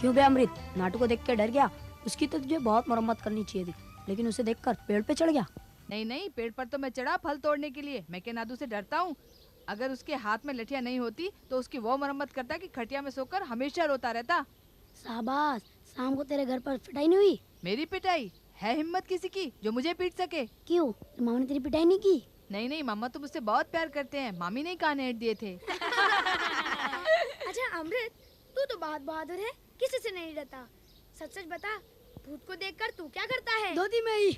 क्यों बे अमृत, नाटू को देख के डर गया? उसकी तो तुझे बहुत मरम्मत करनी चाहिए थी, लेकिन उसे देखकर पेड़ पे चढ़ गया। नहीं नहीं, पेड़ पर तो मैं चढ़ा फल तोड़ने के लिए। मैं क्या नादू से डरता हूँ? अगर उसके हाथ में लठिया नहीं होती तो उसकी वो मरम्मत करता कि खटिया में सोकर हमेशा रोता रहता। शाबाश, शाम को तेरे घर पर पिटाई नहीं हुई? मेरी पिटाई? है हिम्मत किसी की जो मुझे पीट सके? क्यों, मामा ने तेरी पिटाई नहीं की? नहीं नहीं, मामा तो मुझसे बहुत प्यार करते हैं। मामी ने कान ऐंठ दिए थे। अच्छा अमृत, तू तो बहुत बहादुर है, किसी से नहीं डरता। सच सच बता, भूत को देखकर तू क्या करता है? धोती में ही।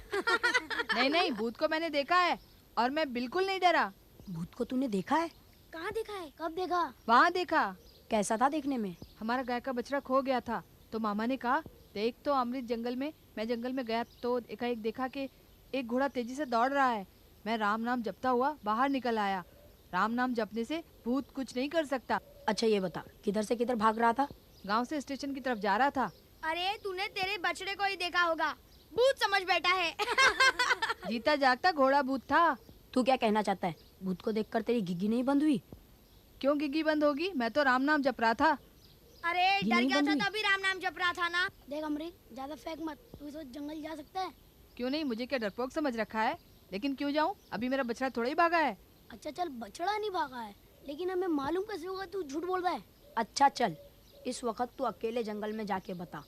नहीं नहीं, भूत को मैंने देखा है और मैं बिल्कुल नहीं डरा। भूत को तूने देखा है? कहाँ देखा है? कब देखा? वहाँ देखा। कैसा था देखने में? हमारा गाय का बछड़ा खो गया था, तो मामा ने कहा देख तो अमृत जंगल में। मैं जंगल में गया तो एकाएक देखा कि एक घोड़ा तेजी से दौड़ रहा है। मैं राम नाम जपता हुआ बाहर निकल आया। राम नाम जपने से भूत कुछ नहीं कर सकता। अच्छा ये बता, किधर से किधर भाग रहा था? गांव से स्टेशन की तरफ जा रहा था। अरे तूने तेरे बछड़े को ही देखा होगा, भूत समझ बैठा है। जीता जागता घोड़ा भूत था। तू क्या कहना चाहता है? भूत को देखकर तेरी घिघी नहीं बंद हुई? क्यों गिगी बंद होगी? मैं तो राम नाम जप रहा था। अरे डर नहीं गया था बंदी। तभी राम नाम जप रहा था ना। देख अमृत, ज्यादा फेंक मत, तू इस वक्त जंगल जा सकता है। क्यों नहीं, मुझे क्या डरपोक समझ रखा है? लेकिन क्यों जाऊं? अभी मेरा बछड़ा थोड़ा ही भागा है। अच्छा चल, बछड़ा नहीं भागा है, लेकिन हमें मालूम कैसे होगा तू झूठ बोल रहा है? अच्छा चल, इस वक्त तू अकेले जंगल में जाके बता,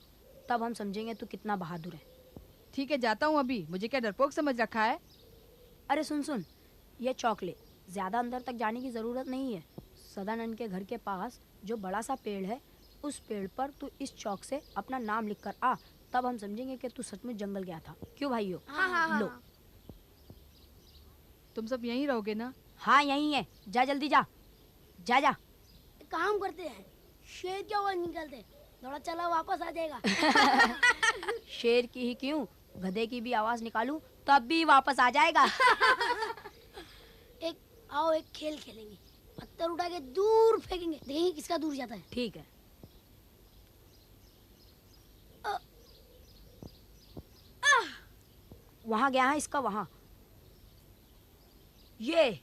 तब हम समझेंगे तू कितना बहादुर है। ठीक है, जाता हूँ अभी। मुझे क्या डरपोक समझ रखा है? अरे सुन सुन, ये चॉकलेट ज्यादा अंदर तक जाने की जरूरत नहीं है। सदानंद के घर के पास जो बड़ा सा पेड़ है, उस पेड़ पर तू इस चौक से अपना नाम लिख कर आ, तब हम समझेंगे कि तू सचमुच जंगल गया था। क्यों भाइयों? हाँ। लो। तुम सब यहीं रहोगे ना? हाँ यही है, जा जल्दी जा, जा जा। एक काम करते हैं, शेर की आवाज निकालते, थोड़ा चला वापस आ जाएगा। शेर की ही क्यों, गधे की भी आवाज निकालूं तब भी वापस आ जाएगा। एक खेल खेलेंगे, पत्थर उठा के दूर फेंकेंगे, देखेंगे किसका दूर जाता है। ठीक है। वहां गया है इसका, वहां। ये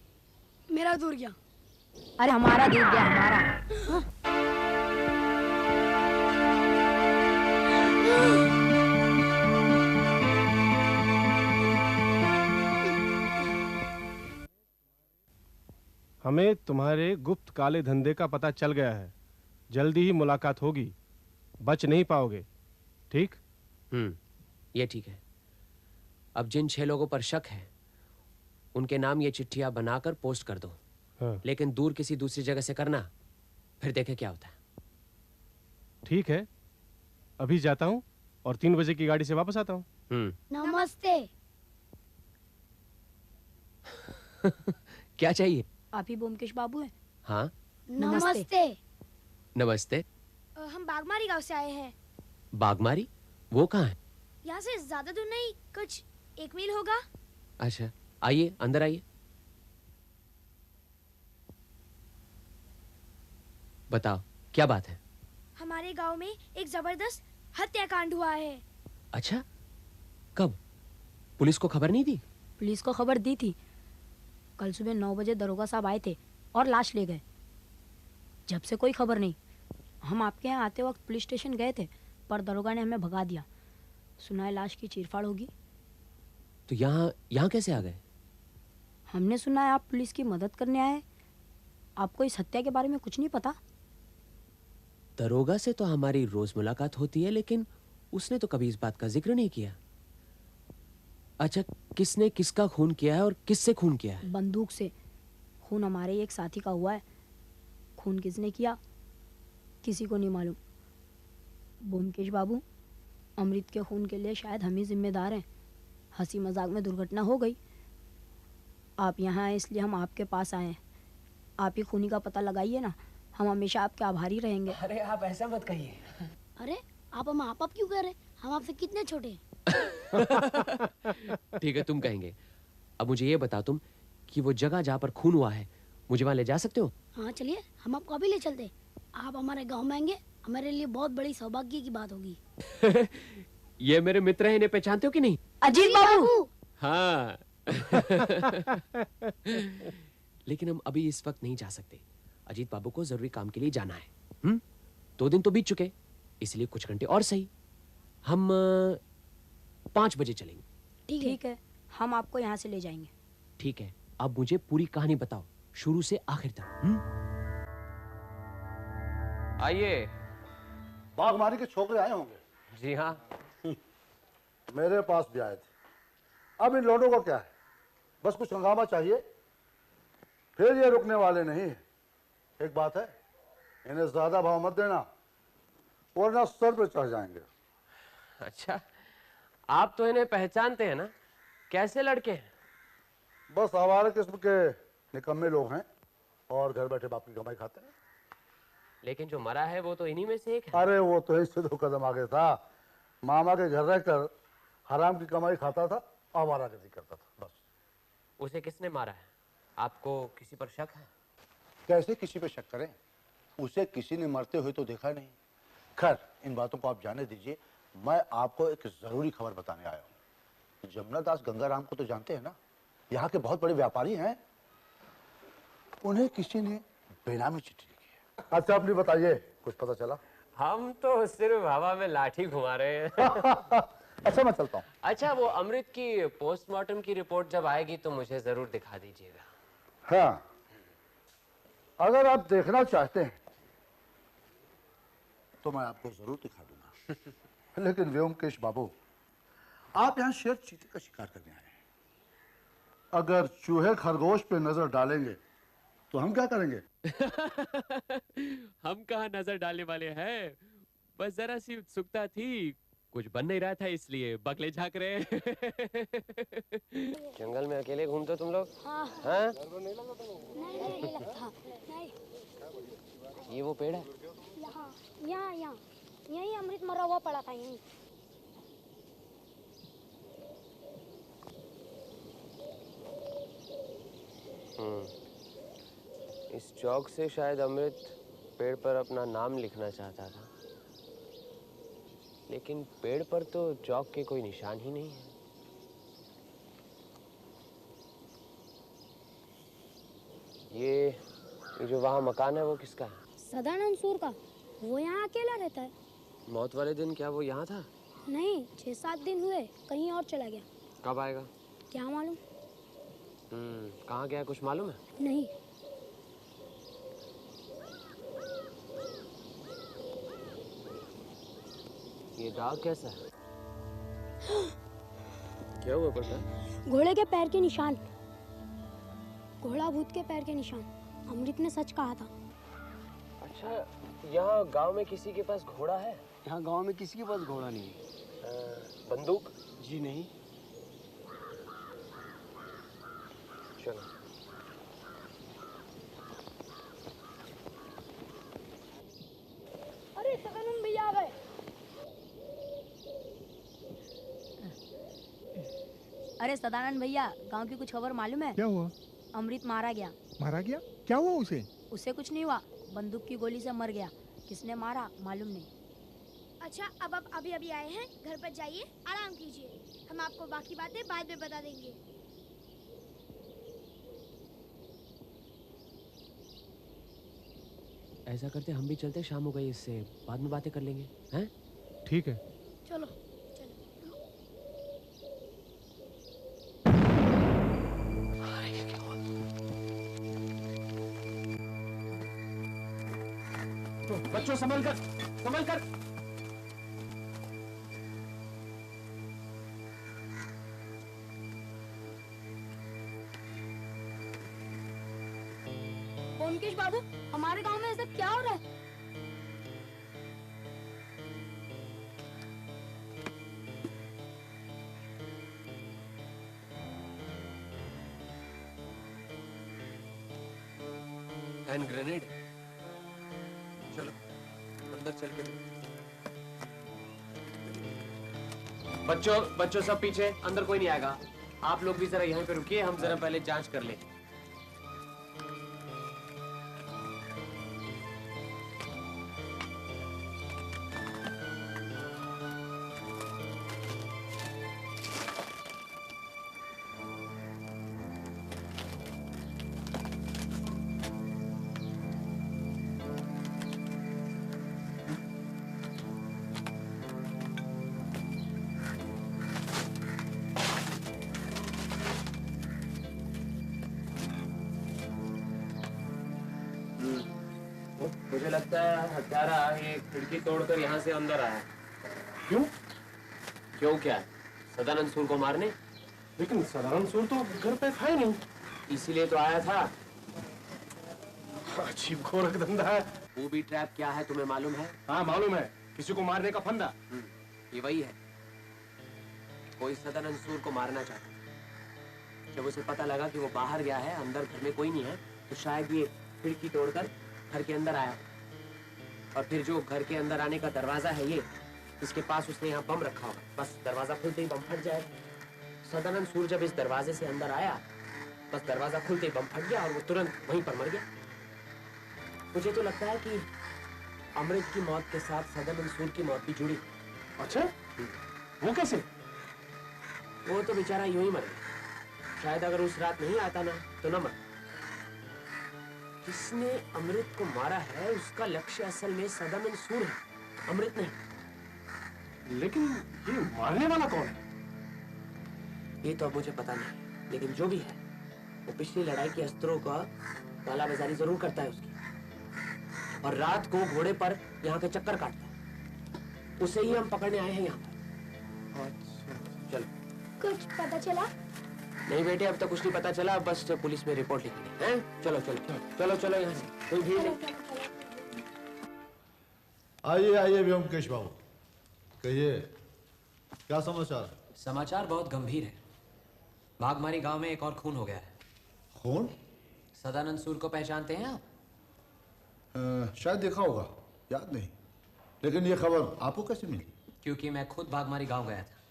मेरा दूर गया। अरे हमारा दूर गया, हमारा। हमें तुम्हारे गुप्त काले धंधे का पता चल गया है। जल्दी ही मुलाकात होगी, बच नहीं पाओगे। ठीक? ये ठीक है। अब जिन 6 लोगों पर शक है, उनके नाम ये चिट्ठियां बनाकर पोस्ट कर दो। हाँ। लेकिन दूर किसी दूसरी जगह से करना, फिर देखे क्या होता है। ठीक है, अभी जाता हूँ और 3 बजे की गाड़ी से वापस आता हूँ। नमस्ते। क्या चाहिए? आप ही ब्योमकेश बाबू हैं? हाँ। नमस्ते। नमस्ते। हम बागमारी गांव से आए हैं। बागमारी? वो कहाँ है? यहाँ से ज्यादा दूर नहीं, कुछ 1 मील होगा। अच्छा, आइए, अंदर आइए। बताओ, क्या बात है? हमारे गांव में एक जबरदस्त हत्याकांड हुआ है। अच्छा, कब? पुलिस को खबर नहीं दी? पुलिस को खबर दी थी। कल सुबह 9 बजे दरोगा साहब आए थे और लाश ले गए। जब से कोई खबर नहीं। हम आपके यहाँ आते वक्त पुलिस स्टेशन गए थे, पर दरोगा ने हमें भगा दिया। सुना है लाश की चीरफाड़ होगी। तो यहाँ कैसे आ गए? हमने सुना है आप पुलिस की मदद करने आए। आपको इस हत्या के बारे में कुछ नहीं पता? दरोगा से तो हमारी रोज मुलाकात होती है, लेकिन उसने तो कभी इस बात का जिक्र नहीं किया। अच्छा, किसने किसका खून किया है और किससे खून किया है? बंदूक से। खून हमारे ही एक साथी का हुआ है। खून किसने किया किसी को नहीं मालूम। ब्योमकेश बाबू, अमृत के खून के लिए शायद हम ही जिम्मेदार हैं। हंसी मजाक में दुर्घटना हो गई। आप यहाँ आए इसलिए हम आपके पास आए हैं। आप ही खूनी का पता लगाइए ना, हम हमेशा आपके आभारी रहेंगे। अरे आप ऐसा मत कहिए। अरे आप हम आप क्यों कह रहे? हम आपसे कितने छोटे हैं? ठीक है, तुम कहेंगे। अब मुझे ये बताओ तुम कि वो जगह जहाँ पर खून हुआ है, मुझे वहां ले जा सकते हो? हाँ चलिए, हम आपको अभी ले चलते। आप हमारे गांव में आएंगे, हमारे लिए बहुत बड़ी सौभाग्य की बात होगी। ये मेरे मित्र हैं, इन्हें पहचानते हो कि नहीं? अजीत बाबू। हाँ। लेकिन हम अभी इस वक्त नहीं जा सकते। अजीत बाबू को जरूरी काम के लिए जाना है। 2 दिन तो बीत चुके। इसलिए कुछ घंटे और सही। हम 5 बजे चलेंगे। ठीक है। ठीक है, हम आपको यहाँ से ले जाएंगे। ठीक है, अब मुझे पूरी कहानी बताओ, शुरू से आखिर तक। आइए। बागमारी के छोकरे आए होंगे। जी हाँ। मेरे पास भी आए थे। अब इन लोगों को क्या है, बस कुछ हंगामा चाहिए, फिर ये रुकने वाले नहीं है। एक बात है, इन्हें ज्यादा भाव मत देना वरना सर पे चढ़ जाएंगे। अच्छा, आप तो इन्हें पहचानते हैं ना? कैसे लड़के हैं? बस आवारा किस्म के निकम्मे लोग हैं और घर बैठे बाप की कमाई खाते हैं। लेकिन जो मरा है वो तो इन्हीं में से एक है। अरे वो तो इससे 2 कदम आगे था। मामा के घर रहकर हराम की कमाई खाता था, आवारागर्दी करता था, बस। उसे किसने मारा है? आपको किसी पर शक है? कैसे किसी पे शक करें, उसे किसी ने मरते हुए तो देखा नहीं। खैर, इन बातों को आप जाने दीजिए। मैं आपको एक जरूरी खबर बताने आया हूँ। जमुना दास गंगाराम को तो जानते हैं ना, यहाँ के बहुत बड़े व्यापारी हैं। उन्हें किसी ने बेनामी चिट्ठी लिखी है। अच्छा, अपनी बताइए, कुछ पता चला? हम तो सिर्फ हवा में लाठी घुमा रहे हैं। अच्छा, मैं चलता हूँ। अच्छा, वो अमृत की पोस्टमार्टम की रिपोर्ट जब आएगी तो मुझे जरूर दिखा दीजिएगा। हाँ, अगर आप देखना चाहते हैं तो मैं आपको जरूर दिखा दूंगा। लेकिन व्योमकेश बाबू, आप यहाँ शेर चीते का शिकार करने आए हैं। अगर चूहे खरगोश पे नजर डालेंगे तो हम क्या करेंगे? हम कहाँ नजर डालने वाले हैं, बस जरा सी उत्सुकता थी, कुछ बन नहीं रहा था इसलिए बगले झांक रहे। जंगल में अकेले घूमते हो तुम लोग? हाँ। हाँ? नहीं लगता। नहीं। ये वो पेड़ है? यहाँ यहाँ यहाँ यहीं अमृत मरा हुआ पड़ा था, यहीं। इस चौक से शायद अमृत पेड़ पर अपना नाम लिखना चाहता था, लेकिन पेड़ पर तो चौक के कोई निशान ही नहीं है। ये जो वहाँ मकान है वो किसका है? सदानंद सूर का। वो यहाँ अकेला रहता है। मौत वाले दिन क्या वो यहाँ था? नहीं, 6-7 दिन हुए, कहीं और चला गया। कब आएगा? क्या मालूम। कहाँ गया कुछ मालूम है? नहीं। ये दाग कैसा है? क्या हुआ बेटा? घोड़े के पैर के निशान। घोड़ा भूत के पैर के निशान। अमृत ने सच कहा था। अच्छा, यहाँ गांव में किसी के पास घोड़ा है? यहाँ गांव में किसी के पास घोड़ा नहीं है। बंदूक? जी नहीं। चलो। अरे सदानंद भैया आ गए। अरे सदानंद भैया, गांव की कुछ खबर मालूम है? क्या हुआ? अमृत मारा गया। मारा गया? क्या हुआ उसे? उसे कुछ नहीं हुआ, बंदूक की गोली से मर गया। किसने मारा मालूम नहीं। अच्छा, अब आप अभी अभी आए हैं, घर पर जाइए, आराम कीजिए। हम आपको बाकी बातें बाद में बता देंगे। ऐसा करते हम भी चलते, शाम हो गई, इससे बाद में बातें कर लेंगे, हैं? ठीक है। चलो। बच्चों संभल कर, संभल कर। ओमकेश बाबू, हमारे गांव में ऐसा क्या हो रहा है? Hand grenade. चलो अंदर चल के। बच्चों सब पीछे, अंदर कोई नहीं आएगा। आप लोग भी जरा यहीं पे रुकिए, हम जरा पहले जांच कर लें। लगता है हत्यारा ये खिड़की तोड़कर यहाँ से अंदर आया। क्यों? क्यों क्या? सदानंद सूर को मारने। लेकिन सदानंद सूर तो घर पे था ही नहीं। इसीलिए तो आया था। अजीब गोरख धंधा है। वो भी ट्रैप क्या है तुम्हें मालूम है? हाँ मालूम है, किसी को मारने का फंदा। ये वही है। कोई सदानंद सूर को मारना चाहता है। जब उसे पता लगा कि वो बाहर गया है, अंदर घर में कोई नहीं है, तो शायद ये खिड़की तोड़कर घर के अंदर आया। और फिर जो घर के अंदर आने का दरवाजा है ये, इसके पास उसने यहाँ बम रखा होगा। बस दरवाजा खुलते ही बम फट जाएगा। सदानंद सूर जब इस दरवाजे से अंदर आया, बस दरवाजा खुलते ही बम फट गया और वो तुरंत वहीं पर मर गया। मुझे तो लगता है कि अमृत की मौत के साथ सदानंद सूर की मौत भी जुड़ी। अच्छा, वो कैसे? वो तो बेचारा यूं ही मर गया। शायद अगर उस रात नहीं आता ना तो न मर। जिसने अमृत को मारा है उसका लक्ष्य असल में सदानंद सूर है, अमृत नहीं। लेकिन ये मारने वाला कौन है? ये तो अब मुझे पता नहीं, लेकिन जो भी है वो पिछली लड़ाई के अस्त्रों का कालाबाजारी जरूर करता है उसकी, और रात को घोड़े पर यहाँ के चक्कर काटता है। उसे ही हम पकड़ने आए हैं यहाँ पर। चलो। कुछ पता चला? नहीं बेटे, अब तक कुछ नहीं पता चला, बस पुलिस में रिपोर्ट लिखनी है। चलो चलो चलो चलो, यहाँ से कोई भीड़ नहीं। आइए आइए व्योमकेश बाबू, कहिए क्या समाचार? समाचार बहुत गंभीर है। बागमारी गांव में एक और खून हो गया है। खून? सदानंद सूर को पहचानते हैं आप? शायद देखा होगा, याद नहीं। लेकिन ये खबर आपको कैसे मिली? क्योंकि मैं खुद बागमारी गांव गया था।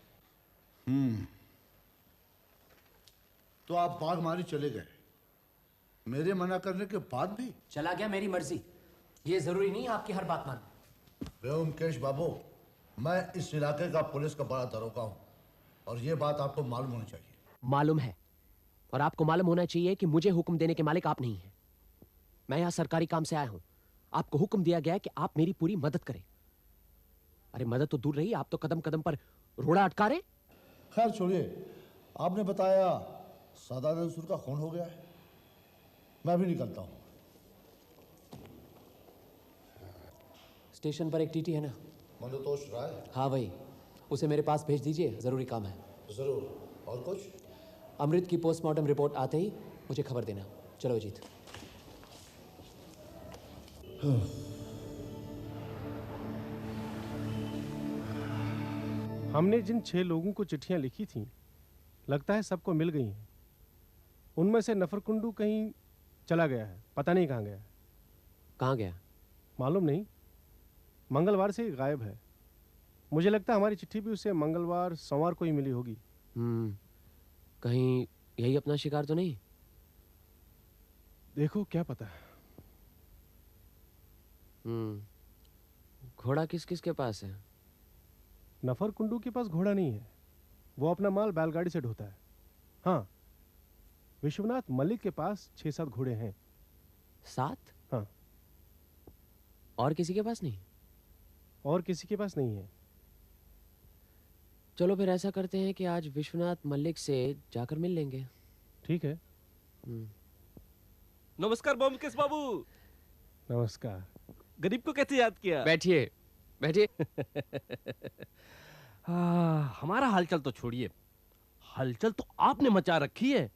तो आप बागमारी चले गए मेरे मना करने के बाद भी? चला गया, मेरी मर्जी। ये जरूरी नहीं आपकी हर बात मान। व्योमकेश बाबू, मैं इस इलाके का पुलिस का बड़ा दरोगा हूँ और ये बात आपको मालूम होनी चाहिए। मालूम है, और आपको मालूम होना चाहिए कि मुझे हुक्म देने के मालिक आप नहीं हैं। मैं यहाँ सरकारी काम से आया हूँ। आपको हुक्म दिया गया है कि आप मेरी पूरी मदद करें। अरे मदद तो दूर रही, आप तो कदम कदम पर रोड़ा अटका रहे। खैर छोड़िए, आपने बताया सदानंद सूर का खून हो गया है, मैं भी निकलता हूँ। स्टेशन पर एक टीटी है ना, मनोतोष राय? हाँ वही, उसे मेरे पास भेज दीजिए, जरूरी काम है। जरूर। और कुछ? अमृत की पोस्टमार्टम रिपोर्ट आते ही मुझे खबर देना। चलो अजीत। हमने जिन 6 लोगों को चिट्ठियां लिखी थीं, लगता है सबको मिल गई हैं। उनमें से नफरकुंडू कहीं चला गया है, पता नहीं कहाँ गया है। कहाँ गया? मालूम नहीं, मंगलवार से ही गायब है। मुझे लगता है हमारी चिट्ठी भी उसे मंगलवार सोमवार को ही मिली होगी। कहीं यही अपना शिकार तो नहीं? देखो क्या पता है। घोड़ा किस किस के पास है? नफरकुंडू के पास घोड़ा नहीं है, वो अपना माल बैलगाड़ी से ढोता है। हाँ, विश्वनाथ मलिक के पास 6-7 घोड़े हैं। 7? हाँ। और किसी के पास नहीं? और किसी के पास नहीं है। चलो फिर ऐसा करते हैं कि आज विश्वनाथ मलिक से जाकर मिल लेंगे। ठीक है। नमस्कार ब्योमकेश बाबू। नमस्कार। गरीब को कैसे याद किया? बैठिए बैठिए। हमारा हालचाल तो छोड़िए, हलचल तो आपने मचा रखी है।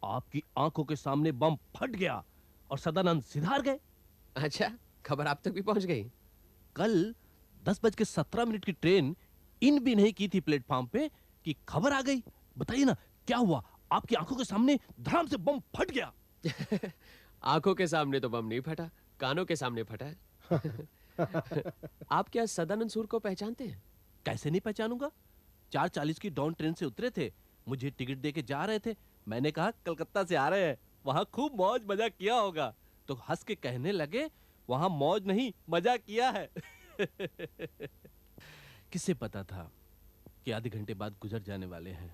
आपकी आंखों के सामने बम फट गया और सदानंद सिधार गए। अच्छा, खबर आप तक भी पहुंच गई? कल 10:17 की ट्रेन इन भी नहीं की थी प्लेटफॉर्म पे कि खबर आ गई। बताइए ना क्या हुआ? आपकी आंखों के सामने धड़ाम से बम फट गया। आंखों के सामने तो बम नहीं फटा, कानों के सामने फटा है। आप क्या सदानंद सूर को पहचानते हैं? कैसे नहीं पहचानूंगा? 4:40 की डाउन ट्रेन से उतरे थे, मुझे टिकट दे के जा रहे थे। मैंने कहा कलकत्ता से आ रहे हैं, वहां खूब मौज मजा किया होगा। तो हंस के कहने लगे वहां मौज नहीं मजा किया है। किसे पता था कि आधे घंटे बाद गुजर जाने वाले हैं।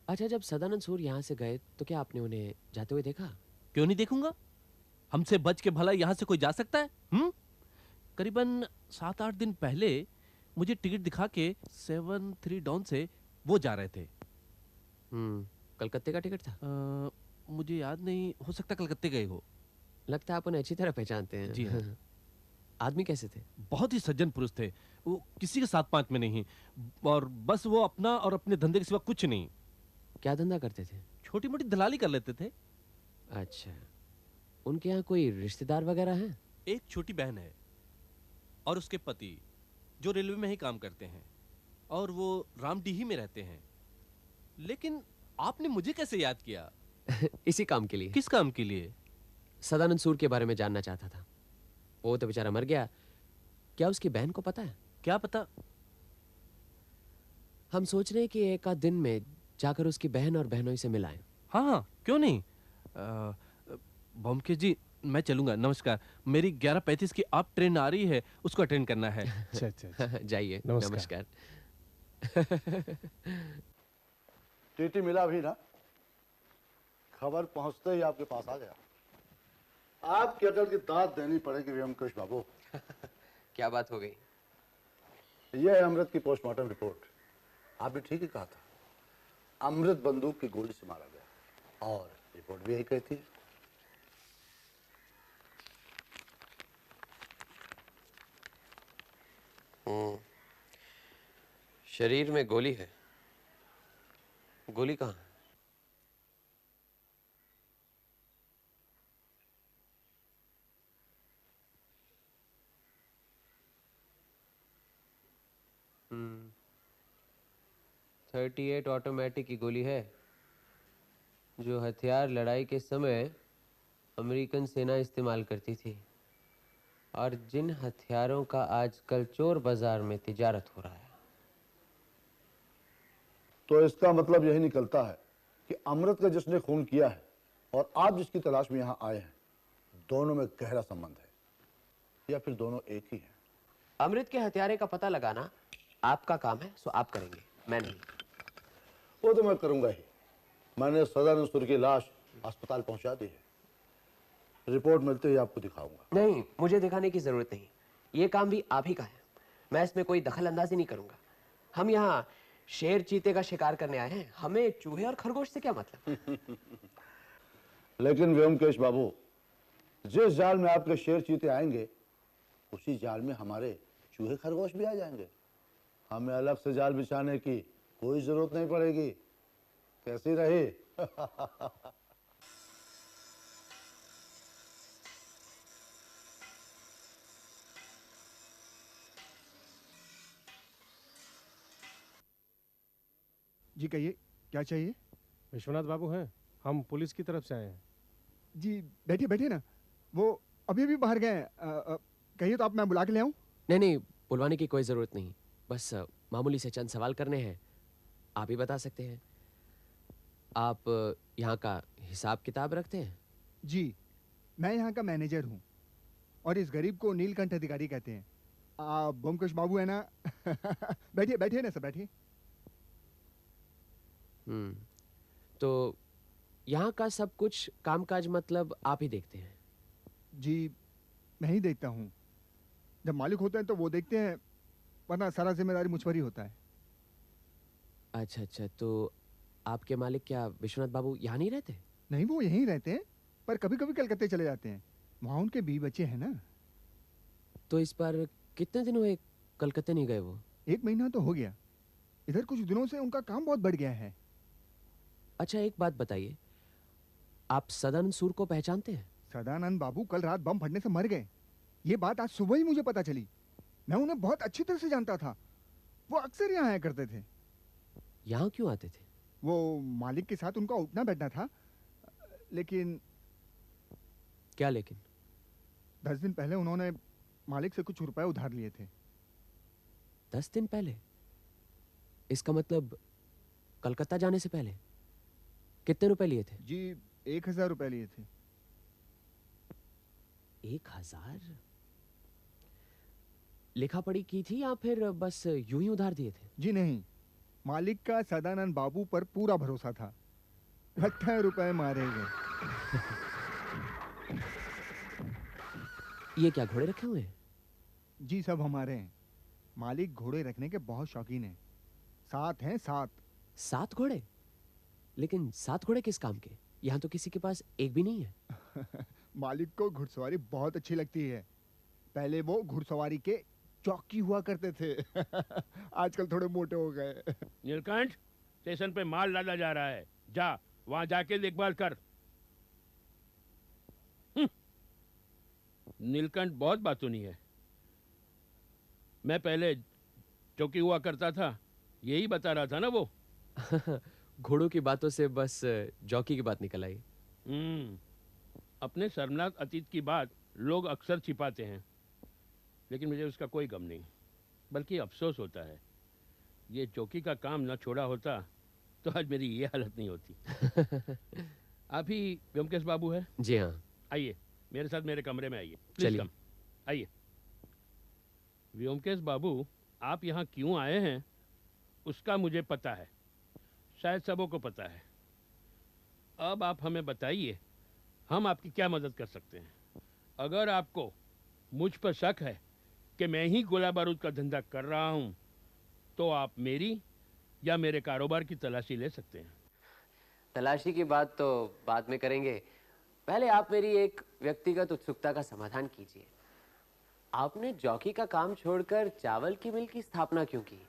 अच्छा, जब सदानंद सूर यहाँ से गए तो क्या आपने उन्हें जाते हुए देखा? क्यों नहीं देखूंगा? हमसे बच के भला यहाँ से कोई जा सकता है? करीबन 7-8 दिन पहले मुझे टिकट दिखा के 7-3 डाउन से वो जा रहे थे। कलकत्ते का टिकट था? मुझे याद नहीं, हो सकता कलकत्ते गए हो। लगता है आप उन्हें अच्छी तरह पहचानते हैं। जी हाँ। आदमी कैसे थे? बहुत ही सज्जन पुरुष थे। वो किसी के साथ पांच में नहीं, और बस वो अपना और अपने धंधे के सिवा कुछ नहीं। क्या धंधा करते थे? छोटी मोटी दलाली कर लेते थे। अच्छा, उनके यहाँ कोई रिश्तेदार वगैरह हैं? एक छोटी बहन है और उसके पति जो रेलवे में ही काम करते हैं, और वो रामडीही में रहते हैं। लेकिन आपने मुझे कैसे याद किया? इसी काम के लिए। किस काम के लिए? सदानंद सूर के बारे में जानना चाहता था। वो तो बेचारा मर गया, क्या उसकी बहन को पता है? क्या पता? हम सोच रहे हैं कि एक आध दिन में जाकर उसकी बहन और बहनोई से मिलाएं। हाँ हाँ, क्यों नहीं। बॉम्के जी, मैं चलूंगा। नमस्कार। मेरी 11:35 की आप ट्रेन आ रही है, उसको अटेंड करना है। अच्छा अच्छा, जाइए। नमस्कार। टीटी मिला भी ना? खबर पहुंचते ही आपके पास आ गया। आपकी अकल की दाद देनी पड़ेगी व्योमकेश बाबू। क्या बात हो गई? यह है अमृत की पोस्टमार्टम रिपोर्ट। आपने ठीक ही कहा था, अमृत बंदूक की गोली से मारा गया, और रिपोर्ट भी यही कहती है। शरीर में गोली है। गोली कहाँ है? हम्म, 38 ऑटोमेटिक की गोली है, जो हथियार लड़ाई के समय अमेरिकन सेना इस्तेमाल करती थी, और जिन हथियारों का आजकल चोर बाजार में तिजारत हो रहा है। तो इसका मतलब यही निकलता है कि अमृत का जिसने खून किया है और आप जिसकी तलाश में यहाँ आए हैं, दोनों में गहरा संबंध है, या फिर दोनों एक ही हैं? अमृत के हथियारे का पता लगाना आपका काम है, सो आप करेंगे, मैं नहीं। वो तो मैं करूंगा ही। मैंने सदानंद सूर की लाश अस्पताल पहुंचा दी है। रिपोर्ट मिलते ही आपको दिखाऊंगा। नहीं, मुझे दिखाने की जरूरत नहीं। ये काम भी आप ही का है, मैं इसमें कोई दखल अंदाजी नहीं करूंगा। हम यहाँ शेर चीते का शिकार करने आए हैं, हमें चूहे और खरगोश से क्या मतलब? लेकिन व्योमकेश बाबू, जिस जाल में आपके शेर चीते आएंगे, उसी जाल में हमारे चूहे खरगोश भी आ जाएंगे। हमें अलग से जाल बिछाने की कोई जरूरत नहीं पड़ेगी। कैसी रही? जी कहिए, क्या चाहिए? विश्वनाथ बाबू हैं, हम पुलिस की तरफ से आए हैं। जी बैठिए बैठिए ना, वो अभी भी बाहर गए हैं। कहिए तो आप, मैं बुला के ले आऊं? नहीं नहीं, बुलवाने की कोई जरूरत नहीं, बस मामूली से चंद सवाल करने हैं, आप ही बता सकते हैं। आप यहाँ का हिसाब किताब रखते हैं? जी, मैं यहाँ का मैनेजर हूँ, और इस गरीब को नीलकंठ अधिकारी कहते हैं। आप ब्योमकेश बाबू है ना? बैठिए बैठिए ना सर, बैठिए। तो यहाँ का सब कुछ कामकाज मतलब आप ही देखते हैं? जी, मैं ही देखता हूँ। जब मालिक होते हैं तो वो देखते हैं, वरना सारा जिम्मेदारी मुझ पर ही होता है। अच्छा अच्छा, तो आपके मालिक क्या विश्वनाथ बाबू यहाँ नहीं रहते? नहीं, वो यहीं रहते हैं, पर कभी कभी कलकत्ते चले जाते हैं। वहाँ उनके 20 बच्चे हैं ना। तो इस बार कितने दिन हुए कलकत्ते नहीं गए वो? 1 महीना तो हो गया। इधर कुछ दिनों से उनका काम बहुत बढ़ गया है। अच्छा, एक बात बताइए, आप सदानंद सूर को पहचानते हैं? सदानंद बाबू कल रात बम फटने से मर गए। ये बात आज सुबह ही मुझे पता चली। मैं उन्हें बहुत अच्छी तरह से जानता था, वो अक्सर यहाँ आया करते थे। यहाँ क्यों आते थे? वो मालिक के साथ उनका उठना बैठना था, लेकिन... क्या लेकिन? 10 दिन पहले उन्होंने मालिक से कुछ रुपए उधार लिए थे। 10 दिन पहले? इसका मतलब कलकत्ता जाने से पहले? कितने रुपए लिए थे? जी, 1000 रुपए लिए थे। 1000? लिखा पढ़ी की थी या फिर बस यूं ही उधार दिए थे? जी नहीं, मालिक का सदानंद बाबू पर पूरा भरोसा था। 18 रुपए मारे गए। ये क्या घोड़े रखे हुए हैं? जी, सब हमारे हैं। मालिक घोड़े रखने के बहुत शौकीन हैं। 7 हैं, 7। 7 घोड़े? लेकिन 7 घोड़े किस काम के? यहाँ तो किसी के पास एक भी नहीं है। मालिक को घुड़सवारी बहुत अच्छी लगती है। पहले वो घुड़सवारी के चौकी हुआ करते थे। आजकल थोड़े मोटे हो गए। नीलकंठ, स्टेशन पे माल डाला जा रहा है, जा वहां जाके देखभाल कर। नीलकंठ बहुत बातूनी है। मैं पहले चौकी हुआ करता था, यही बता रहा था ना वो। घोड़ों की बातों से बस जॉकी की बात निकल आई। अपने शर्मनाक अतीत की बात लोग अक्सर छिपाते हैं, लेकिन मुझे उसका कोई गम नहीं, बल्कि अफसोस होता है। ये चौकी का काम न छोड़ा होता तो आज मेरी ये हालत नहीं होती। आप ही व्योमकेश बाबू है? जी हाँ। आइए मेरे साथ मेरे कमरे में आइए। चलिए। कम आइए। व्योमकेश बाबू, आप यहाँ क्यों आए हैं उसका मुझे पता है, शायद सबों को पता है। अब आप हमें बताइए, हम आपकी क्या मदद कर सकते हैं? अगर आपको मुझ पर शक है कि मैं ही गोला बारूद का धंधा कर रहा हूँ, तो आप मेरी या मेरे कारोबार की तलाशी ले सकते हैं। तलाशी की बात तो बाद में करेंगे, पहले आप मेरी एक व्यक्तिगत उत्सुकता का समाधान कीजिए। आपने जॉकी का काम छोड़कर चावल की मिल की स्थापना क्यों की?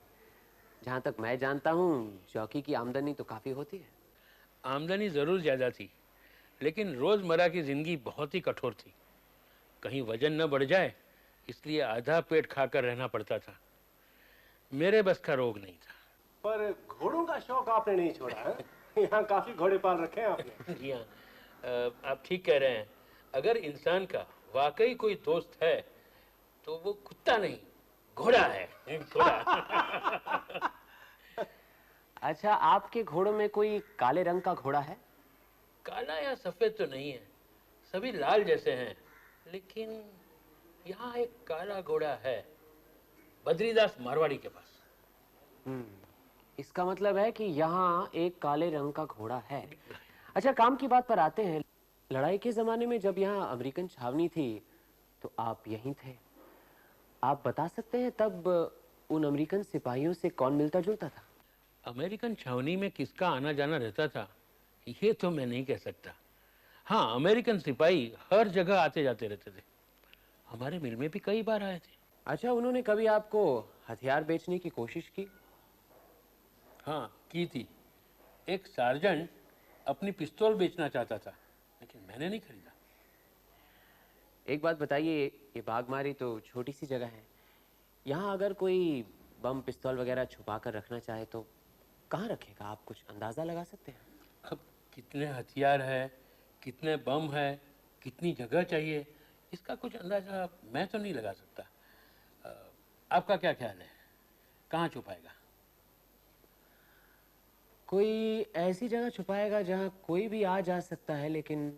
जहाँ तक मैं जानता हूँ जॉकी की आमदनी तो काफी होती है। आमदनी जरूर ज्यादा थी, लेकिन रोजमर्रा की जिंदगी बहुत ही कठोर थी। कहीं वजन न बढ़ जाए इसलिए आधा पेट खाकर रहना पड़ता था। मेरे बस का रोग नहीं था। पर घोड़ों का शौक आपने नहीं छोड़ा है? यहाँ काफी घोड़े पाल रखे हैं आपने। जी हाँ, आप ठीक कह रहे हैं। अगर इंसान का वाकई कोई दोस्त है तो वो कुत्ता नहीं, घोड़ा है। घोड़ा। अच्छा, आपके घोड़ों में कोई काले रंग का घोड़ा है? काला या सफेद तो नहीं है, सभी लाल जैसे हैं, लेकिन यहाँ एक काला घोड़ा है, बद्रीदास मारवाड़ी के पास। इसका मतलब है कि यहाँ एक काले रंग का घोड़ा है। अच्छा, काम की बात पर आते हैं। लड़ाई के जमाने में जब यहाँ अमेरिकन छावनी थी तो आप यहीं थे। आप बता सकते हैं तब उन अमेरिकन सिपाहियों से कौन मिलता जुलता था? अमेरिकन छावनी में किसका आना जाना रहता था ये तो मैं नहीं कह सकता। हाँ, अमेरिकन सिपाही हर जगह आते जाते रहते थे। हमारे मिल में भी कई बार आए थे। अच्छा, उन्होंने कभी आपको हथियार बेचने की कोशिश की? हाँ, की थी। एक सार्जेंट अपनी पिस्तौल बेचना चाहता था, लेकिन मैंने नहीं खरीदा। एक बात बताइए, ये बागमारी तो छोटी सी जगह है, यहाँ अगर कोई बम पिस्तौल वगैरह छुपा कर रखना चाहे तो कहाँ रखेगा? आप कुछ अंदाजा लगा सकते हैं? अब कितने हथियार है, कितने बम है, कितनी जगह चाहिए, इसका कुछ अंदाजा मैं तो नहीं लगा सकता। आपका क्या ख्याल है, कहाँ छुपाएगा? कोई ऐसी जगह छुपाएगा जहाँ कोई भी आ जा सकता है लेकिन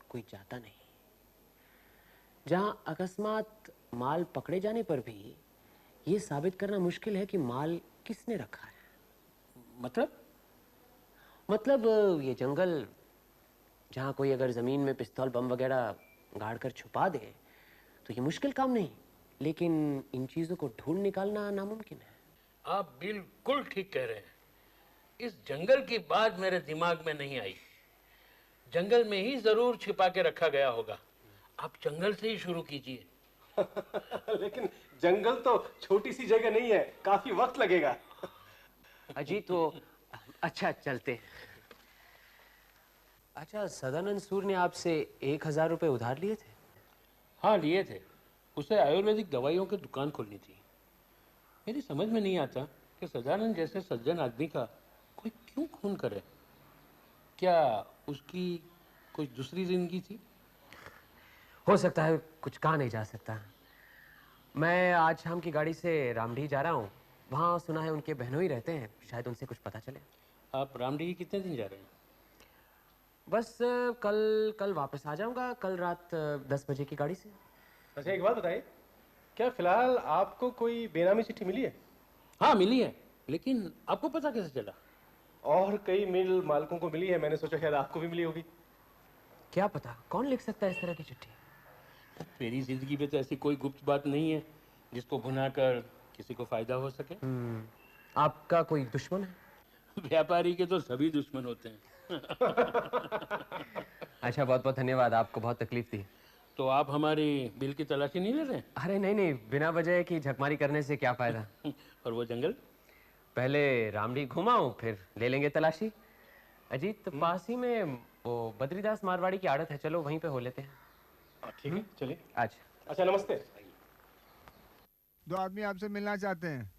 कोई जाता नहीं, जहाँ अकस्मात माल पकड़े जाने पर भी ये साबित करना मुश्किल है कि माल किसने रखा है। मतलब ये जंगल जहाँ कोई अगर जमीन में पिस्तौल बम वगैरह गाड़ कर छुपा दे तो ये मुश्किल काम नहीं, लेकिन इन चीजों को ढूंढ निकालना नामुमकिन है। आप बिल्कुल ठीक कह रहे हैं। इस जंगल की बात मेरे दिमाग में नहीं आई। जंगल में ही जरूर छिपा के रखा गया होगा। आप जंगल से ही शुरू कीजिए। लेकिन जंगल तो छोटी सी जगह नहीं है, काफी वक्त लगेगा। अजी तो अच्छा, चलते हैं। अच्छा, सदानंद सूर ने आपसे 1000 रुपए उधार लिए थे? हाँ, लिए थे। उसे आयुर्वेदिक दवाइयों की दुकान खोलनी थी। मेरी समझ में नहीं आता कि सदानंद जैसे सज्जन आदमी का कोई क्यों खून करे। क्या उसकी कोई दूसरी जिंदगी थी? हो सकता है, कुछ कहा नहीं जा सकता। मैं आज शाम की गाड़ी से रामडीह जा रहा हूँ। वहाँ सुना है उनके बहनोई रहते हैं, शायद उनसे कुछ पता चले। आप रामडीह कितने दिन जा रहे हैं? बस कल वापस आ जाऊंगा, कल रात 10 बजे की गाड़ी से। अच्छा, एक बात बताइए, क्या फिलहाल आपको कोई बेनामी चिट्ठी मिली है? हाँ, मिली है, लेकिन आपको पता कैसे चला? और कई मिल मालिकों को मिली है, मैंने सोचा शायद आपको भी मिली होगी। क्या पता, कौन लिख सकता है इस तरह की चिट्ठी? मेरी जिंदगी में तो ऐसी कोई गुप्त बात नहीं है जिसको भुनाकर किसी को फायदा हो सके। आपका कोई दुश्मन है? व्यापारी के तो सभी दुश्मन होते हैं। अच्छा, बहुत बहुत धन्यवाद, आपको बहुत तकलीफ दी। तो आप हमारी बिल की तलाशी नहीं ले रहे? अरे नहीं नहीं, बिना वजह की झकमारी करने से क्या फायदा। और वो जंगल? पहले रामडी घुमाऊं फिर ले लेंगे तलाशी। अजीत पास ही में वो बद्रीदास मारवाड़ी की आड़त है, चलो वहीं पे हो लेते हैं। ठीक है चलिए। आज अच्छा नमस्ते। दो आदमी आपसे मिलना चाहते हैं।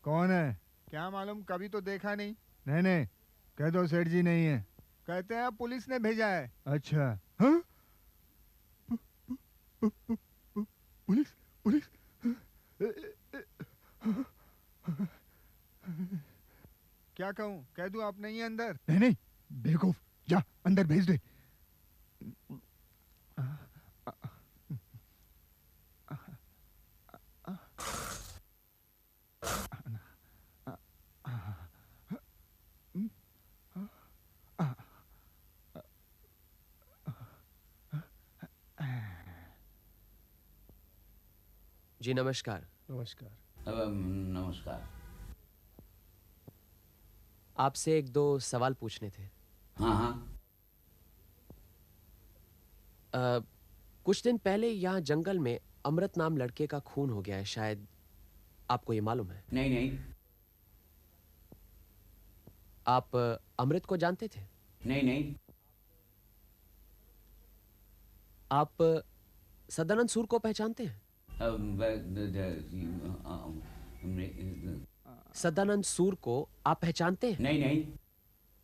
कौन है? क्या मालूम, कभी तो देखा नहीं। नहीं नहीं, कह दो सेठ जी नहीं है। कहते हैं पुलिस ने भेजा है। अच्छा हाँ? पुलिस पुलिस क्या कहूँ, कह दूं आप नहीं है अंदर? नहीं नहीं बेवकूफ, जा अंदर भेज दे। जी नमस्कार। नमस्कार। नमस्कार। आपसे एक दो सवाल पूछने थे। हाँ हाँ। कुछ दिन पहले यहाँ जंगल में अमृत नाम लड़के का खून हो गया है, शायद आपको ये मालूम है? नहीं नहीं। आप अमृत को जानते थे? नहीं नहीं। आप सदानंद सूर को पहचानते हैं? सदानंद सूर को आप पहचानते हैं? नहीं नहीं।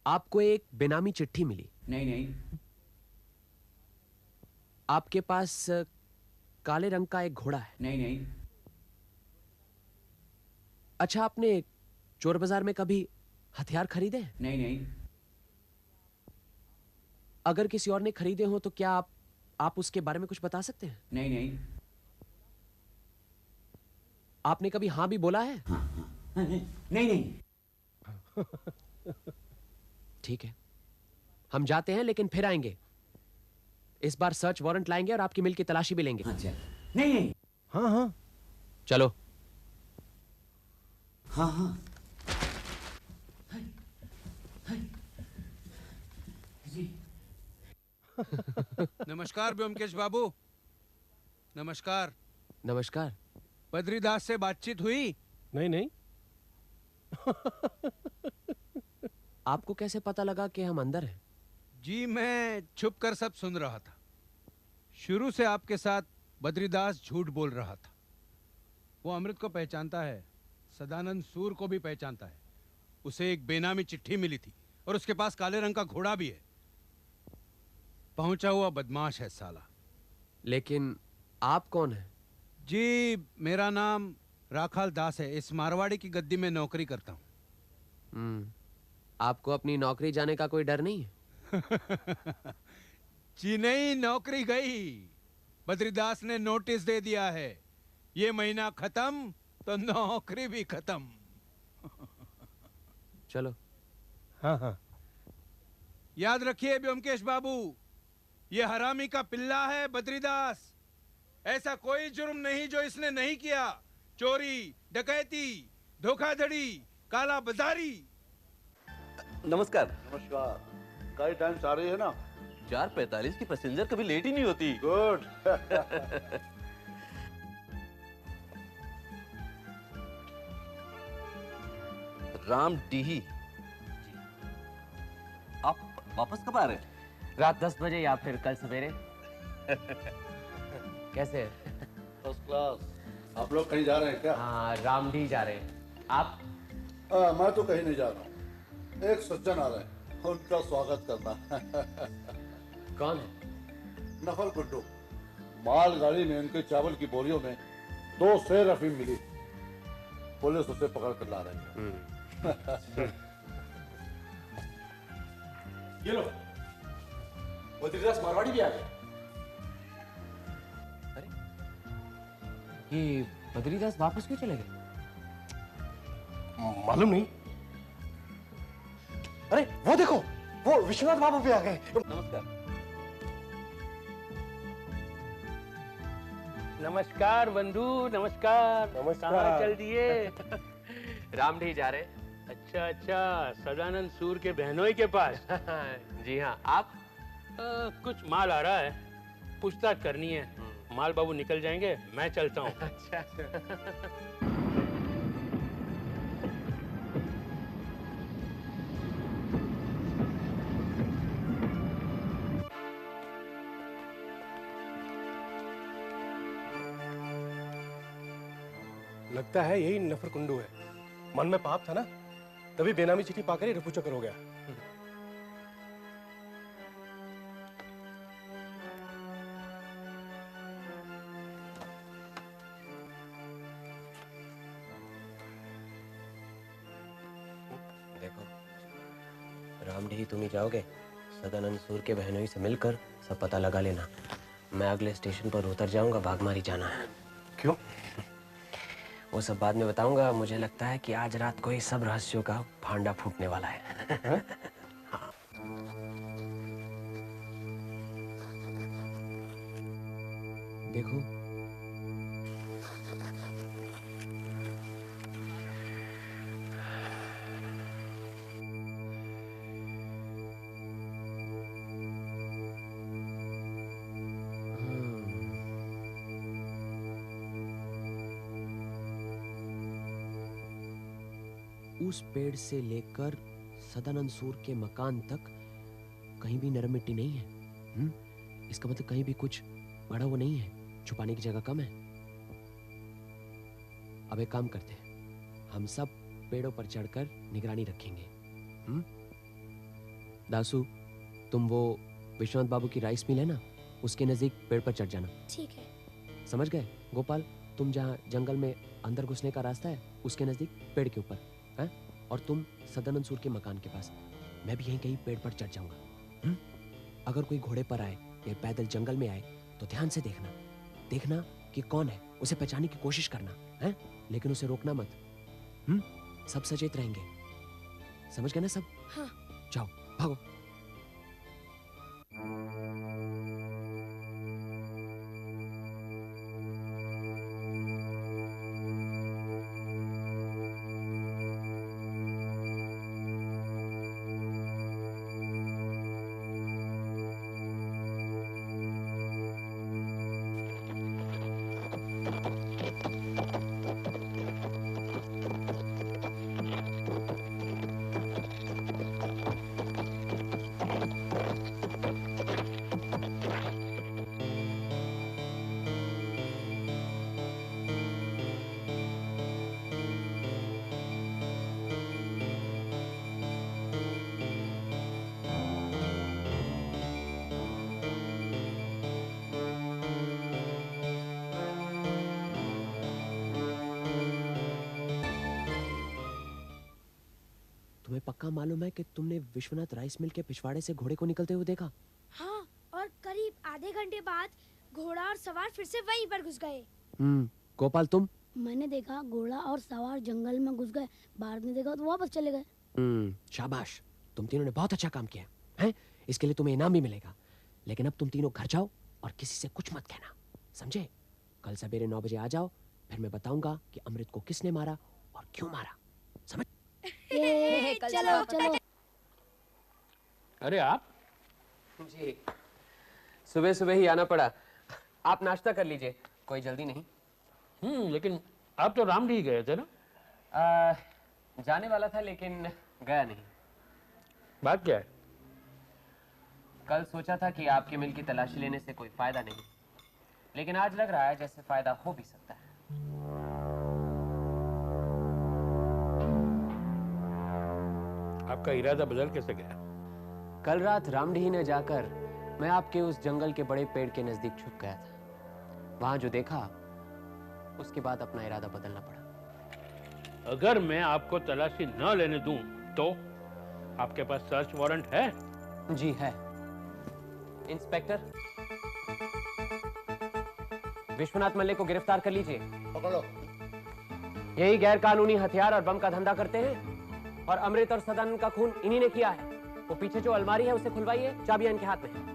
आपको एक बेनामी चिट्ठी मिली? नहीं नहीं। आपके पास काले रंग का एक घोड़ा है? नहीं नहीं। अच्छा, आपने चोर बाजार में कभी हथियार खरीदे हैं? नहीं नहीं। अगर किसी और ने खरीदे हो तो क्या आप उसके बारे में कुछ बता सकते हैं? नहीं नहीं। आपने कभी हाँ भी बोला है? हाँ, हाँ। नहीं नहीं। ठीक है, हम जाते हैं लेकिन फिर आएंगे। इस बार सर्च वारंट लाएंगे और आपकी मिल की तलाशी भी लेंगे। अच्छा। नहीं नहीं। हाँ हाँ चलो। हाँ हाँ। नमस्कार ब्योमकेश बाबू। नमस्कार। नमस्कार। बद्रीदास से बातचीत हुई? नहीं नहीं। आपको कैसे पता लगा कि हम अंदर हैं? जी मैं छुप कर सब सुन रहा था। शुरू से आपके साथ बद्रीदास झूठ बोल रहा था। वो अमृत को पहचानता है, सदानंद सूर को भी पहचानता है। उसे एक बेनामी चिट्ठी मिली थी और उसके पास काले रंग का घोड़ा भी है। पहुंचा हुआ बदमाश है साला। लेकिन आप कौन हैं? जी मेरा नाम राखाल दास है। इस मारवाड़ी की गद्दी में नौकरी करता हूँ। आपको अपनी नौकरी जाने का कोई डर नहीं है? जी नहीं, नौकरी गई। बद्रीदास ने नोटिस दे दिया है, ये महीना खत्म तो नौकरी भी खत्म। चलो। हाँ हाँ। याद रखिए ब्योमकेश बाबू, ये हरामी का पिल्ला है बद्रीदास। ऐसा कोई जुर्म नहीं जो इसने नहीं किया। चोरी, डकैती, धोखाधड़ी, काला बाजारी। नमस्कार। नमस्कार। गाड़ी टाइम से आ रही है ना? 4:45 की पैसेंजर कभी लेट ही नहीं होती। गुड। राम डीही। आप वापस कब आ रहे हैं? रात 10 बजे या फिर कल सवेरे। कैसे है? First class. आप लोग कहीं जा रहे हैं क्या? हाँ, रामडी जा रहे हैं। आप? मैं तो कहीं नहीं जा रहा हूँ। एक सज्जन आ रहे हैं, उनका स्वागत करना। कौन है? नफल गुड्डू। मालगाड़ी में उनके चावल की बोरियों में 2 सेर अफीम मिली। पुलिस उसे पकड़ कर ला रही है। ये लो, बद्रीदास मारवाड़ी भी आ गए। ये बद्रीदास वापस क्यों चले गए? मालूम नहीं। अरे वो देखो, वो विश्वनाथ बाबू भी आ गए। नमस्कार। नमस्कार बंधु, नमस्कार। कहाँ चल दिए? रामडी जा रहे हैं। अच्छा अच्छा, सदानंद सूर के बहनोई के पास। जी हाँ। आप? कुछ माल आ रहा है। पूछताछ करनी है। माल बाबू निकल जाएंगे, मैं चलता हूँ। अच्छा। लगता है यही नफर कुंडू है। मन में पाप था ना, तभी बेनामी चिट्ठी पाकर ही रफू चक्कर हो गया। देखो, रामडीही तुम ही जाओगे, सदानंद सूर के बहनोई से मिलकर सब पता लगा लेना। मैं अगले स्टेशन पर उतर जाऊंगा, बागमारी जाना है। क्यों? वो सब बाद में बताऊंगा। मुझे लगता है कि आज रात को ही सब रहस्यों का भांडा फूटने वाला है। देखो, उस पेड़ से लेकर सदानंद सूर के मकान तक कहीं भी नरम मिट्टी नहीं है। इसका मतलब कहीं भी कुछ बड़ा वो नहीं है, छुपाने की जगह कम है। अब एक काम करते हैं, हम सब पेड़ों पर चढ़कर निगरानी रखेंगे। दासू, तुम वो विश्वनाथ बाबू की राइस मिल है ना, उसके नजदीक पेड़ पर चढ़ जाना। ठीक है। समझ गए? गोपाल, तुम जहाँ जंगल में अंदर घुसने का रास्ता है, उसके नजदीक पेड़ के ऊपर हैं? और तुम सदानंद सूर के मकान के पास। मैं भी यहीं कहीं पेड़ पर चढ़ जाऊंगा। अगर कोई घोड़े पर आए या पैदल जंगल में आए तो ध्यान से देखना कि कौन है, उसे पहचानने की कोशिश करना है, लेकिन उसे रोकना मत। सब सचेत रहेंगे, समझ गए ना सब? हाँ। जाओ, भागो। तुम्हें पक्का मालूम है कि तुमने विश्वनाथ राइस मिल के पिछवाड़े से घोड़े को निकलते हुए देखा? हाँ, और करीब आधे घंटे बाद घोड़ा और सवार फिर से वहीं पर घुस गए। गोपाल, तुम? मैंने देखा घोड़ा और सवार जंगल में घुस गए, बाद में देखा तो वापस चले गए। शाबाश, तुम तीनों ने बहुत अच्छा काम किया है। इसके लिए तुम्हें इनाम भी मिलेगा। लेकिन अब तुम तीनों घर जाओ और किसी से कुछ मत कहना, समझे? कल सवेरे 9 बजे आ जाओ, फिर मैं बताऊंगा कि अमृत को किसने मारा और क्यों मारा, समझ? चलो चलो। अरे आप? जी, सुबह सुबह ही आना पड़ा। आप नाश्ता कर लीजिए, कोई जल्दी नहीं। लेकिन आप तो रामडीही गए थे ना? जाने वाला था लेकिन गया नहीं। बात क्या है? कल सोचा था कि आपके मिल की तलाशी लेने से कोई फायदा नहीं, लेकिन आज लग रहा है जैसे फायदा हो भी सकता है। आपका इरादा बदल कैसे गया? कल रात रामडीही ने जाकर मैं आपके उस जंगल के बड़े पेड़ के नजदीक छुप गया था। वहां जो देखा, उसके बाद अपना इरादा बदलना पड़ा। अगर मैं आपको तलाशी न लेने दूं तो आपके पास सर्च वारंट है? जी है। इंस्पेक्टर, विश्वनाथ मल्लिक को गिरफ्तार कर लीजिए। पकड़ो। यही गैर कानूनी हथियार और बम का धंधा करते हैं और अमृत और सदानंद का खून इन्हीं ने किया है। वो पीछे जो अलमारी है उसे खुलवाइए, चाबियां इनके हाथ में है।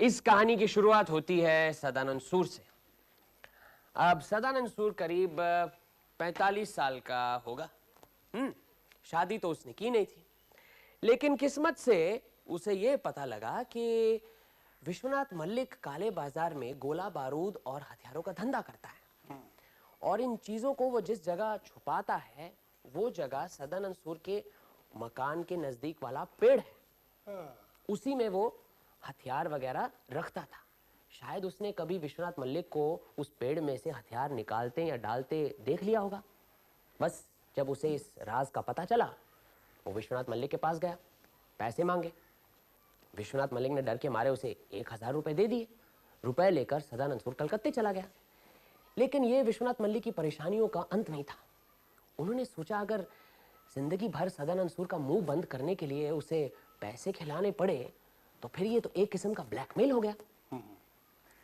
इस कहानी की शुरुआत होती है सदानंद सूर से। अब सदानंद सूर करीब 45 साल का होगा। शादी तो उसने की नहीं थी, लेकिन किस्मत से उसे यह पता लगा कि विश्वनाथ मल्लिक काले बाजार में गोला बारूद और हथियारों का धंधा करता है, और इन चीजों को वो जिस जगह छुपाता है वो जगह सदानंद सूर के मकान के नजदीक वाला पेड़ है। उसी में वो हथियार वगैरह रखता था। शायद उसने कभी विश्वनाथ मल्लिक को उस पेड़ में से हथियार निकालते या डालते देख लिया होगा। बस जब उसे इस राज का पता चला, वो विश्वनाथ मल्लिक के पास गया, पैसे मांगे। विश्वनाथ मल्लिक ने डर के मारे उसे 1000 रुपए दे दिए। रुपए लेकर सदानंद सूर कलकत्ते चला गया। लेकिन ये विश्वनाथ मल्लिक की परेशानियों का अंत नहीं था। उन्होंने सोचा अगर जिंदगी भर सदानंद सूर का मुंह बंद करने के लिए उसे पैसे खिलाने पड़े तो फिर ये तो एक किस्म का ब्लैकमेल हो गया।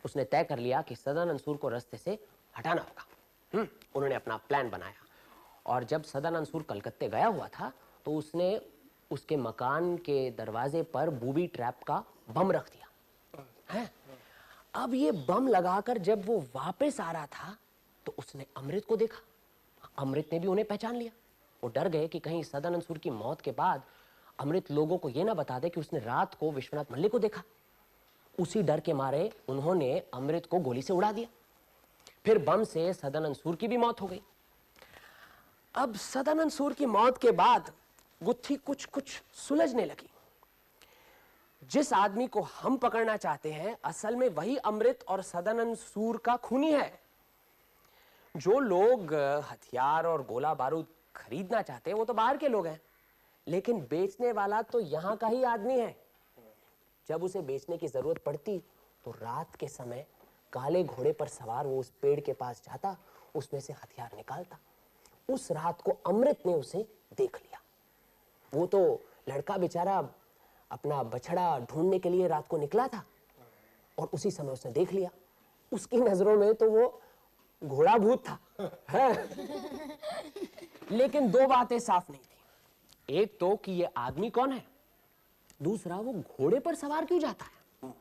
उसने तय कर लिया कि सदानंद सूर को रास्ते से हटाना होगा। उन्होंने अपना प्लान बनाया, और जब सदानंद सूर कलकत्ते गया हुआ था तो उसने उसके मकान के दरवाजे पर बूबी ट्रैप का बम रख दिया है। अब ये बम लगाकर जब वो वापस आ रहा था तो उसने अमृत को देखा। अमृत ने भी उन्हें पहचान लिया। वो डर गए कि कहीं सदानंद सूर की मौत के बाद अमृत लोगों को यह ना बता दे कि उसने रात को विश्वनाथ मल्लिक को देखा। उसी डर के मारे उन्होंने अमृत को गोली से उड़ा दिया। फिर बम से सदानंद सूर की भी मौत हो गई। अब सदानंद सूर की मौत के बाद गुत्थी कुछ कुछ सुलझने लगी। जिस आदमी को हम पकड़ना चाहते हैं असल में वही अमृत और सदानंद सूर का खूनी है। जो लोग हथियार और गोला बारूद खरीदना चाहते हैं वो तो बाहर के लोग हैं, लेकिन बेचने वाला तो यहाँ का ही आदमी है। जब उसे बेचने की जरूरत पड़ती तो रात के समय काले घोड़े पर सवार वो उस पेड़ के पास जाता, उसमें से हथियार निकालता। उस रात को अमृत ने उसे देख लिया। वो तो लड़का बेचारा अपना बछड़ा ढूंढने के लिए रात को निकला था, और उसी समय उसने देख लिया। उसकी नजरों में तो वो घोड़ा भूत था है? लेकिन दो बातें साफ नहीं थी। एक तो कि ये आदमी कौन है, दूसरा वो घोड़े पर सवार क्यों जाता है।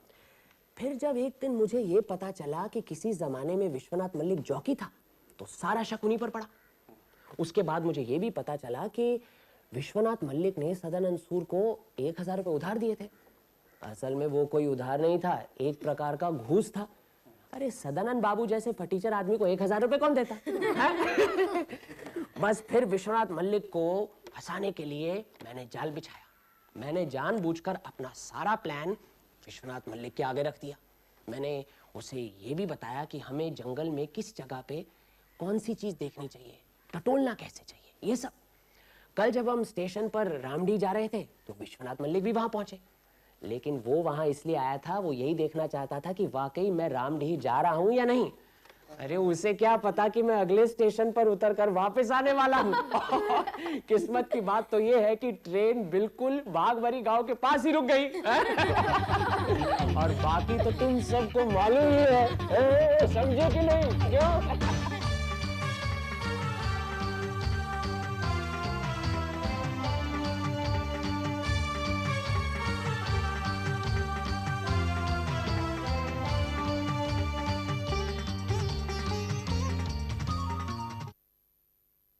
फिर जब एक दिन मुझे ये पता चला कि किसी जमाने में विश्वनाथ मल्लिक जॉकी था तो सारा शक उन्हीं पर पड़ा। उसके बाद मुझे ये भी पता चला कि विश्वनाथ मल्लिक ने सदानंद सूर को 1000 रुपए उधार दिए थे। असल में वो कोई उधार नहीं था, एक प्रकार का घूस था। अरे सदानंद बाबू जैसे फटीचर आदमी को 1000 रुपए कौन देता है? बस फिर विश्वनाथ मल्लिक को फंसाने के लिए मैंने जाल बिछाया। मैंने जानबूझकर अपना सारा प्लान विश्वनाथ मल्लिक के आगे रख दिया। मैंने उसे ये भी बताया कि हमें जंगल में किस जगह पे कौन सी चीज देखनी चाहिए, टटोलना कैसे चाहिए, ये सब। कल जब हम स्टेशन पर रामडी जा रहे थे तो विश्वनाथ मल्लिक भी वहां पहुंचे, लेकिन वो वहां इसलिए आया था, वो यही देखना चाहता था कि वाकई मैं रामडी जा रहा हूं या नहीं। अरे उसे क्या पता कि मैं अगले स्टेशन पर उतरकर वापस आने वाला हूं। किस्मत की बात तो ये है कि ट्रेन बिल्कुल बागवरी गांव के पास ही रुक गई। और बाकी तो तुम सबको मालूम ही है, समझे कि नहीं? क्यों?